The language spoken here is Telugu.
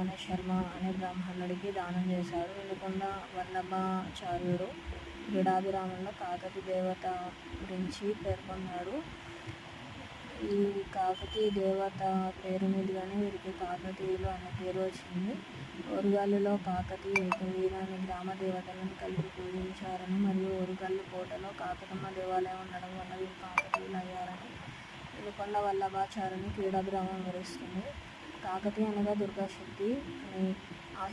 గణేష్ శర్మ అనే బ్రాహ్మణుడికి దానం చేశాడు. వినుకొండ వల్లభాచార్యుడు క్రీడాభిరామంలో కాకతీ దేవత గురించి పేర్కొన్నాడు. ఈ కాకతీ దేవత పేరు మీదుగానే వీరికి కాకతీయులు అనే పేరు వచ్చింది. ఓరుగల్లులో కాకతీయ ఏకవీరాన్ని గ్రామ దేవతలను కలిపి పూజించారని మరియు ఓరుగల్లు కోటలో కాకతమ్మ దేవాలయం ఉండడం వల్ల వీరు కాకతీయులు అయ్యారని వినుకొండ వల్లభాచార్యుని క్రీడాభిరామం వివరిస్తుంది. కాకతి అనగా దుర్గాశక్తి అని. ఆ